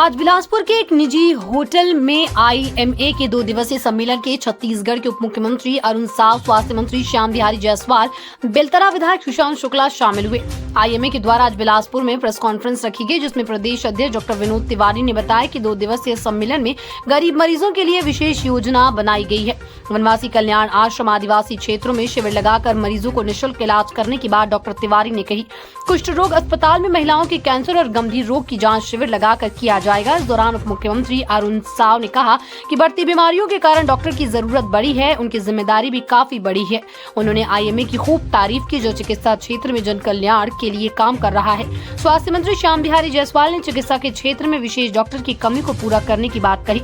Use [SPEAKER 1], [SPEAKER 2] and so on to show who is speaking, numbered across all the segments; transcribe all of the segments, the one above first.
[SPEAKER 1] आज बिलासपुर के एक निजी होटल में आईएमए के 2 दिवसीय सम्मेलन के छत्तीसगढ़ के उप मुख्यमंत्री अरुण साव, स्वास्थ्य मंत्री श्याम बिहारी जायसवाल, बेलतरा विधायक सुशांत शुक्ला शामिल हुए। आईएमए के द्वारा आज बिलासपुर में प्रेस कॉन्फ्रेंस रखी गई, जिसमें प्रदेश अध्यक्ष डॉक्टर विनोद तिवारी ने बताया कि 2 दिवसीय सम्मेलन में गरीब मरीजों के लिए विशेष योजना बनाई गई है। वनवासी कल्याण आश्रम आदिवासी क्षेत्रों में शिविर लगाकर मरीजों को निःशुल्क इलाज करने की बात डॉक्टर तिवारी ने कही। कुष्ठ रोग अस्पताल में महिलाओं के कैंसर और गंभीर रोग की जांच शिविर लगाकर किया जाएगा। इस दौरान उप मुख्यमंत्री अरुण साव ने कहा कि बढ़ती बीमारियों के कारण डॉक्टर की जरूरत बढ़ी है, उनकी जिम्मेदारी भी काफी बड़ी है। उन्होंने आईएमए की खूब तारीफ की, जो चिकित्सा क्षेत्र में जन कल्याण के लिए काम कर रहा है। स्वास्थ्य मंत्री श्याम बिहारी जायसवाल ने चिकित्सा के क्षेत्र में विशेष डॉक्टर की कमी को पूरा करने की बात कही।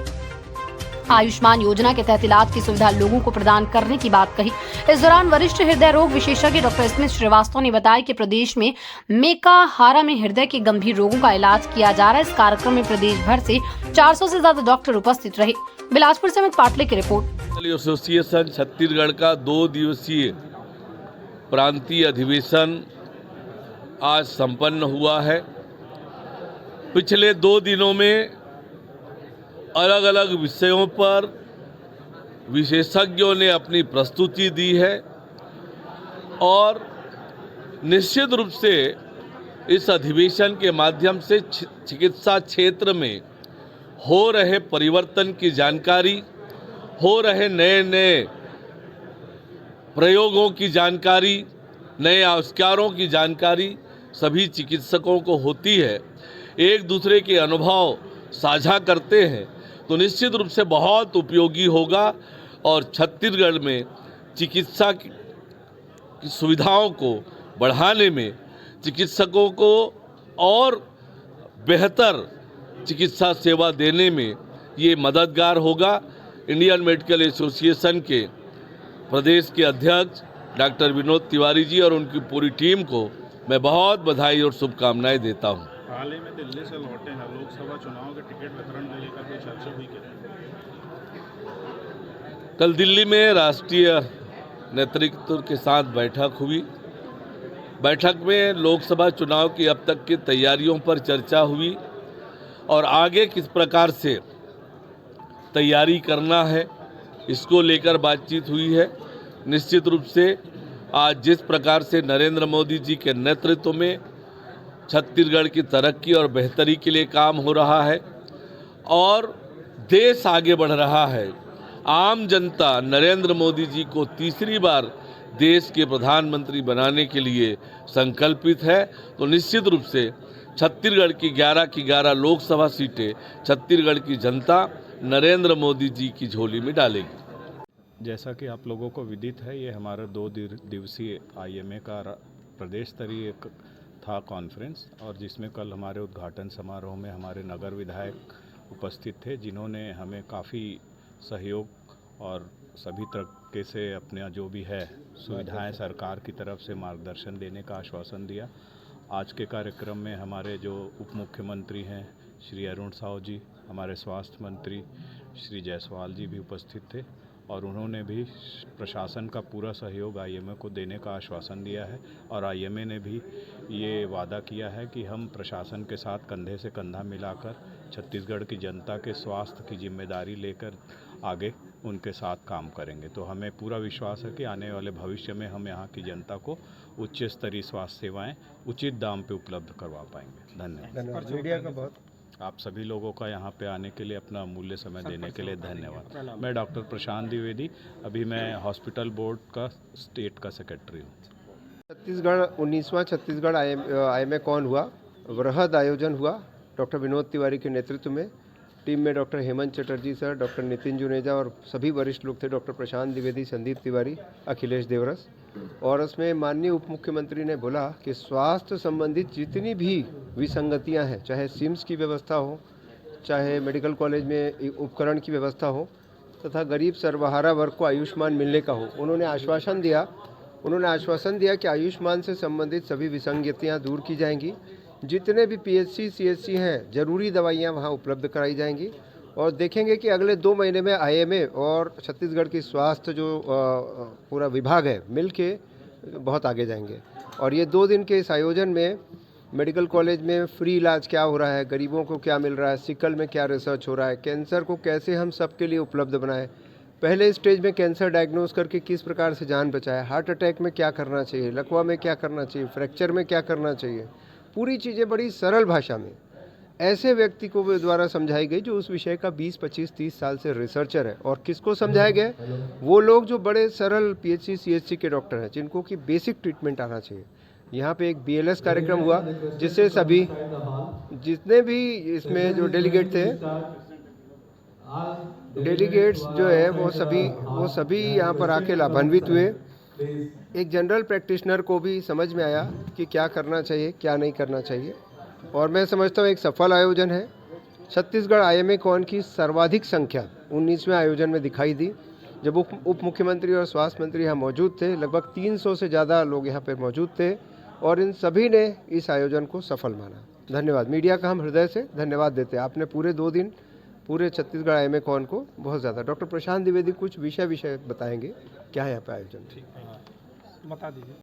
[SPEAKER 1] आयुष्मान योजना के तहत इलाज की सुविधा लोगों को प्रदान करने की बात कही। इस दौरान वरिष्ठ हृदय रोग विशेषज्ञ डॉक्टर स्मिथ श्रीवास्तव ने बताया कि प्रदेश में मेकाहारा में हृदय के गंभीर रोगों का इलाज किया जा रहा है। इस कार्यक्रम में प्रदेश भर से 400 से ज्यादा डॉक्टर उपस्थित रहे। बिलासपुर से अमित पाटले की रिपोर्ट।
[SPEAKER 2] एसोसिएशन छत्तीसगढ़ का 2 दिवसीय प्रांतीय अधिवेशन आज संपन्न हुआ है। पिछले 2 दिनों में अलग अलग विषयों पर विशेषज्ञों ने अपनी प्रस्तुति दी है और निश्चित रूप से इस अधिवेशन के माध्यम से चिकित्सा क्षेत्र में हो रहे परिवर्तन की जानकारी, हो रहे नए नए प्रयोगों की जानकारी, नए आविष्कारों की जानकारी सभी चिकित्सकों को होती है। एक दूसरे के अनुभव साझा करते हैं तो निश्चित रूप से बहुत उपयोगी होगा और छत्तीसगढ़ में चिकित्सा की सुविधाओं को बढ़ाने में, चिकित्सकों को और बेहतर चिकित्सा सेवा देने में ये मददगार होगा। इंडियन मेडिकल एसोसिएशन के प्रदेश के अध्यक्ष डॉक्टर विनोद तिवारी जी और उनकी पूरी टीम को मैं बहुत बधाई और शुभकामनाएं देता हूं।
[SPEAKER 3] हाल ही में दिल्ली से लौटे हैं, लोकसभा चुनाव के टिकट वितरण को लेकर कोई चर्चा हुई क्या?
[SPEAKER 2] कल दिल्ली में राष्ट्रीय नेतृत्व के साथ बैठक हुई। बैठक में लोकसभा चुनाव की अब तक की तैयारियों पर चर्चा हुई और आगे किस प्रकार से तैयारी करना है, इसको लेकर बातचीत हुई है। निश्चित रूप से आज जिस प्रकार से नरेंद्र मोदी जी के नेतृत्व में छत्तीसगढ़ की तरक्की और बेहतरी के लिए काम हो रहा है और देश आगे बढ़ रहा है, आम जनता नरेंद्र मोदी जी को तीसरी बार देश के प्रधानमंत्री बनाने के लिए संकल्पित है, तो निश्चित रूप से छत्तीसगढ़ की 11 की 11 लोकसभा सीटें छत्तीसगढ़ की जनता नरेंद्र मोदी जी की झोली में डालेगी।
[SPEAKER 3] जैसा कि आप लोगों को विदित है, ये हमारा 2 दिवसीय आईएमए का प्रदेश स्तरीय था कॉन्फ्रेंस, और जिसमें कल हमारे उद्घाटन समारोह में हमारे नगर विधायक उपस्थित थे, जिन्होंने हमें काफ़ी सहयोग और सभी तरीके से अपने जो भी है सुविधाएं सरकार की तरफ से मार्गदर्शन देने का आश्वासन दिया। आज के कार्यक्रम में हमारे जो उप मुख्यमंत्री हैं श्री अरुण साव जी, हमारे स्वास्थ्य मंत्री श्री जायसवाल जी भी उपस्थित थे और उन्होंने भी प्रशासन का पूरा सहयोग आईएमए को देने का आश्वासन दिया है और आईएमए ने भी ये वादा किया है कि हम प्रशासन के साथ कंधे से कंधा मिलाकर छत्तीसगढ़ की जनता के स्वास्थ्य की जिम्मेदारी लेकर आगे उनके साथ काम करेंगे। तो हमें पूरा विश्वास है कि आने वाले भविष्य में हम यहाँ की जनता को उच्च स्तरीय स्वास्थ्य सेवाएँ उचित दाम पर उपलब्ध करवा पाएंगे। धन्यवाद।
[SPEAKER 4] मीडिया का बहुत
[SPEAKER 3] आप सभी लोगों का यहाँ पे आने के लिए, अपना अमूल्य समय देने के लिए धन्यवाद। मैं डॉक्टर प्रशांत द्विवेदी, अभी मैं हॉस्पिटल बोर्ड का स्टेट का सेक्रेटरी हूँ।
[SPEAKER 4] छत्तीसगढ़ 19वां छत्तीसगढ़ आईएमए कौन हुआ, वृहद आयोजन हुआ डॉक्टर विनोद तिवारी के नेतृत्व में। टीम में doctor Hemant Chatterjee sir, doctor Nitin Juneja और सभी वरिष्ठ लोग थे, डॉक्टर प्रशांत द्विवेदी, संदीप तिवारी, अखिलेश देवरस। और उसमें माननीय उप मुख्यमंत्री ने बोला कि स्वास्थ्य संबंधित जितनी भी विसंगतियां हैं, चाहे सिम्स की व्यवस्था हो, चाहे मेडिकल कॉलेज में उपकरण की व्यवस्था हो, तथा गरीब सर्वहारा वर्ग को आयुष्मान मिलने का हो, उन्होंने आश्वासन दिया कि आयुष्मान से संबंधित सभी विसंगतियां दूर की जाएंगी। जितने भी पीएचसी सीएचसी हैं, ज़रूरी दवाइयां वहां उपलब्ध कराई जाएंगी और देखेंगे कि अगले 2 महीने में आईएमए और छत्तीसगढ़ की स्वास्थ्य जो पूरा विभाग है मिल के बहुत आगे जाएंगे। और ये 2 दिन के इस आयोजन में मेडिकल कॉलेज में फ्री इलाज क्या हो रहा है, गरीबों को क्या मिल रहा है, सिकल में क्या रिसर्च हो रहा है, कैंसर को कैसे हम सबके लिए उपलब्ध बनाएं, पहले स्टेज में कैंसर डायग्नोस करके किस प्रकार से जान बचाए, हार्ट अटैक में क्या करना चाहिए, लकवा में क्या करना चाहिए, फ्रैक्चर में क्या करना चाहिए, पूरी चीज़ें बड़ी सरल भाषा में ऐसे व्यक्ति को द्वारा समझाई गई जो उस विषय का 20, 25, 30 साल से रिसर्चर है। और किसको समझाया गया? वो लोग जो बड़े सरल पीएचसी सीएचसी के डॉक्टर हैं, जिनको कि बेसिक ट्रीटमेंट आना चाहिए। यहाँ पे एक बीएलएस कार्यक्रम हुआ जिससे सभी जितने भी इसमें जो डेलीगेट थे, डेलीगेट्स जो है वो सभी यहाँ पर आके लाभान्वित हुए। एक जनरल प्रैक्टिशनर को भी समझ में आया कि क्या करना चाहिए, क्या नहीं करना चाहिए, और मैं समझता हूँ एक सफल आयोजन है। छत्तीसगढ़ आईएमए कॉन की सर्वाधिक संख्या 19वें आयोजन में दिखाई दी, जब उप मुख्यमंत्री और स्वास्थ्य मंत्री यहाँ मौजूद थे। लगभग 300 से ज़्यादा लोग यहाँ पर मौजूद थे और इन सभी ने इस आयोजन को सफल माना। धन्यवाद। मीडिया का हम हृदय से धन्यवाद देते हैं। आपने पूरे 2 दिन पूरे छत्तीसगढ़ आईएमए कॉन को बहुत ज़्यादा। डॉक्टर प्रशांत द्विवेदी कुछ विषय बताएंगे क्या है यहाँ पे आयोजन।
[SPEAKER 5] बता दीजिए।